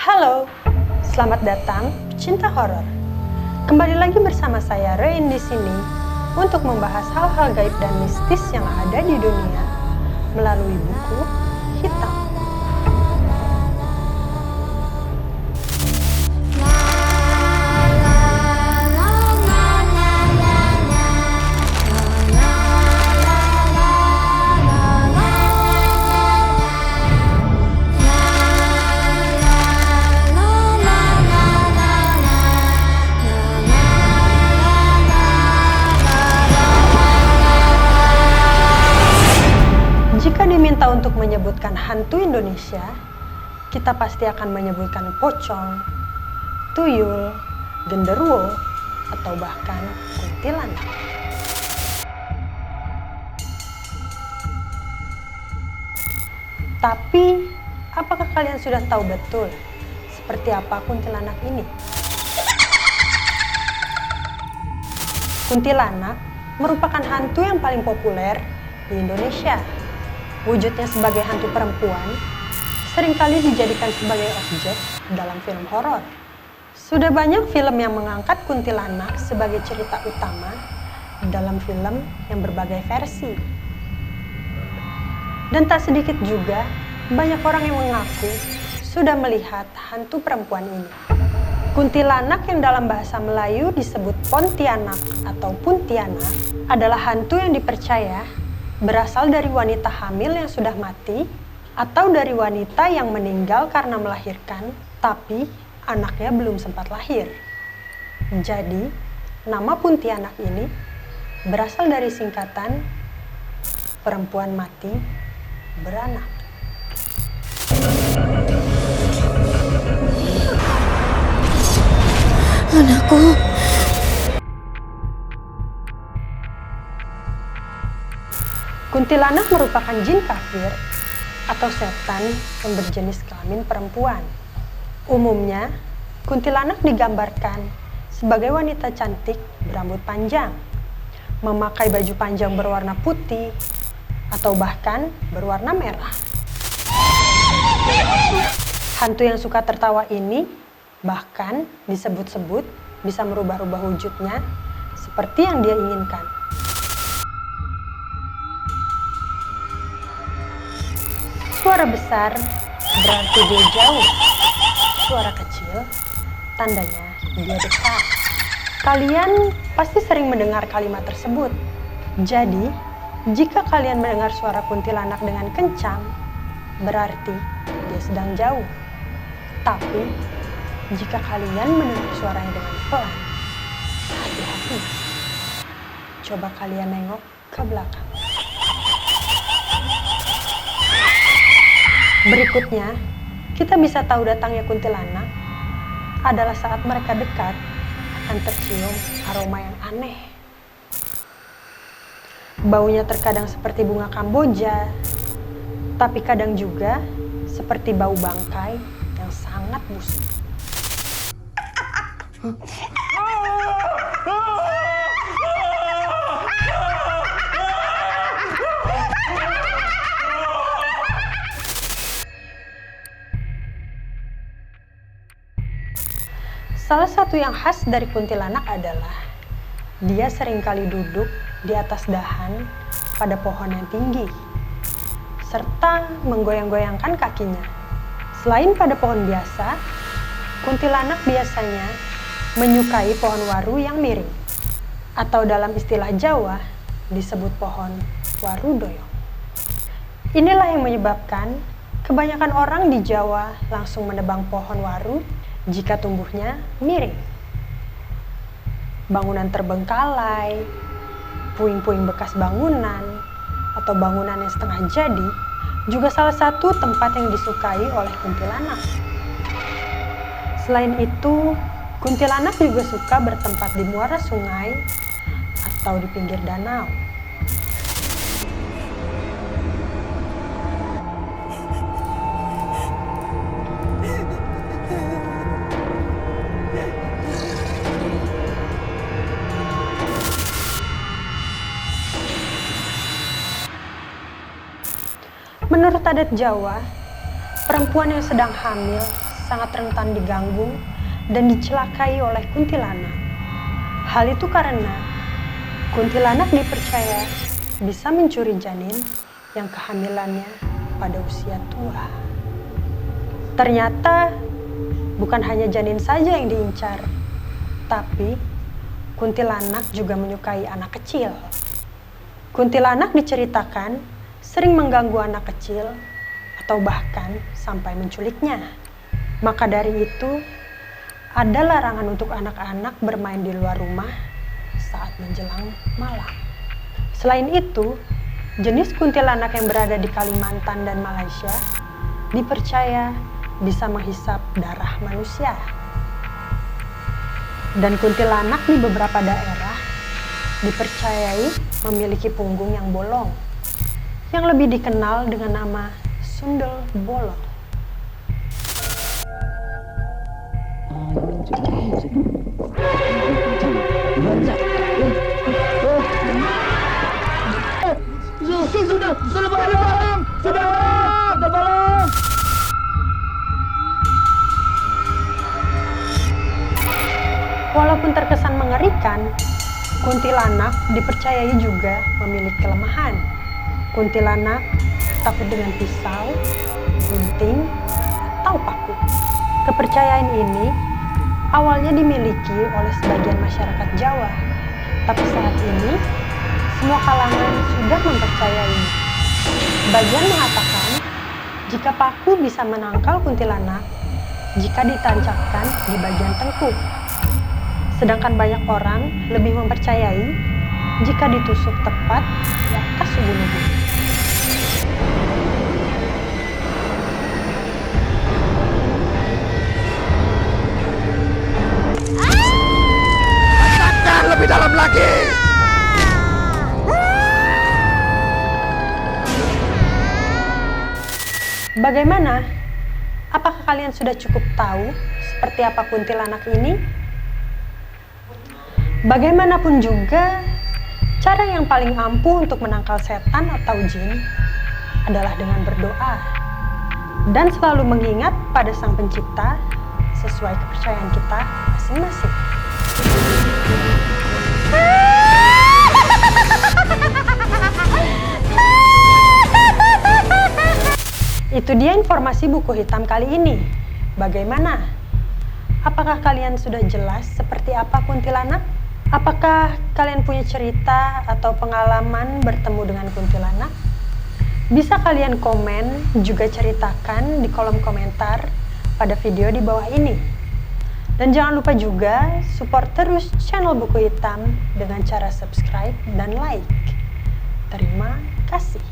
Halo, selamat datang pecinta horor. Kembali lagi bersama saya Rein di sini untuk membahas hal-hal gaib dan mistis yang ada di dunia melalui buku hitam. Jika diminta untuk menyebutkan hantu Indonesia, kita pasti akan menyebutkan pocong, tuyul, genderuwo, atau bahkan kuntilanak. Tapi, apakah kalian sudah tahu betul seperti apa kuntilanak ini? Kuntilanak merupakan hantu yang paling populer di Indonesia. Wujudnya sebagai hantu perempuan seringkali dijadikan sebagai objek dalam film horor. Sudah banyak film yang mengangkat kuntilanak sebagai cerita utama dalam film yang berbagai versi. Dan tak sedikit juga banyak orang yang mengaku sudah melihat hantu perempuan ini. Kuntilanak yang dalam bahasa Melayu disebut Pontianak atau Puntianak adalah hantu yang dipercaya berasal dari wanita hamil yang sudah mati atau dari wanita yang meninggal karena melahirkan tapi anaknya belum sempat lahir. Jadi, nama Puntianak ini berasal dari singkatan perempuan mati beranak. Anakku. Kuntilanak merupakan jin kafir atau setan yang berjenis kelamin perempuan. Umumnya, kuntilanak digambarkan sebagai wanita cantik berambut panjang, memakai baju panjang berwarna putih, atau bahkan berwarna merah. Hantu yang suka tertawa ini bahkan disebut-sebut bisa merubah-rubah wujudnya seperti yang dia inginkan. Suara besar berarti dia jauh. Suara kecil tandanya dia dekat. Kalian pasti sering mendengar kalimat tersebut. Jadi, jika kalian mendengar suara kuntilanak dengan kencang, berarti dia sedang jauh. Tapi, jika kalian mendengar suaranya dengan pelan, hati-hati. Coba kalian nengok ke belakang. Berikutnya, kita bisa tahu datangnya kuntilanak adalah saat mereka dekat akan tercium aroma yang aneh. Baunya terkadang seperti bunga kamboja, tapi kadang juga seperti bau bangkai yang sangat busuk. Salah satu yang khas dari kuntilanak adalah dia seringkali duduk di atas dahan pada pohon yang tinggi, serta menggoyang-goyangkan kakinya. Selain pada pohon biasa, kuntilanak biasanya menyukai pohon waru yang miring, atau dalam istilah Jawa disebut pohon waru doyong. Inilah yang menyebabkan kebanyakan orang di Jawa langsung menebang pohon waru jika tumbuhnya miring. Bangunan terbengkalai, puing-puing bekas bangunan, atau bangunan yang setengah jadi juga salah satu tempat yang disukai oleh kuntilanak. Selain itu, kuntilanak juga suka bertempat di muara sungai atau di pinggir danau. Menurut adat Jawa, perempuan yang sedang hamil sangat rentan diganggu dan dicelakai oleh kuntilanak. Hal itu karena kuntilanak dipercaya bisa mencuri janin yang kehamilannya pada usia tua. Ternyata bukan hanya janin saja yang diincar, tapi kuntilanak juga menyukai anak kecil. Kuntilanak diceritakan sering mengganggu anak kecil atau bahkan sampai menculiknya. Maka dari itu, ada larangan untuk anak-anak bermain di luar rumah saat menjelang malam. Selain itu, jenis kuntilanak yang berada di Kalimantan dan Malaysia dipercaya bisa menghisap darah manusia. Dan kuntilanak di beberapa daerah dipercayai memiliki punggung yang bolong, yang lebih dikenal dengan nama sundel bolong. Walaupun terkesan mengerikan, kuntilanak dipercayai juga memiliki kelemahan. Kuntilanak takut dengan pisau, gunting, atau paku. Kepercayaan ini awalnya dimiliki oleh sebagian masyarakat Jawa, tapi saat ini semua kalangan sudah mempercayainya. Sebagian mengatakan jika paku bisa menangkal kuntilanak jika ditancapkan di bagian tengkuk. Sedangkan banyak orang lebih mempercayai jika ditusuk tepat di atas ubun-ubun. Rasakan lebih dalam lagi. Bagaimana? Apakah kalian sudah cukup tahu seperti apa kuntilanak ini? Bagaimanapun juga, cara yang paling ampuh untuk menangkal setan atau jin adalah dengan berdoa dan selalu mengingat pada Sang Pencipta sesuai kepercayaan kita masing-masing. Itu dia informasi buku hitam kali ini. Bagaimana? Apakah kalian sudah jelas seperti apa kuntilanak? Apakah kalian punya cerita atau pengalaman bertemu dengan kuntilanak? Bisa kalian komen, juga ceritakan di kolom komentar pada video di bawah ini. Dan jangan lupa juga support terus channel Buku Hitam dengan cara subscribe dan like. Terima kasih.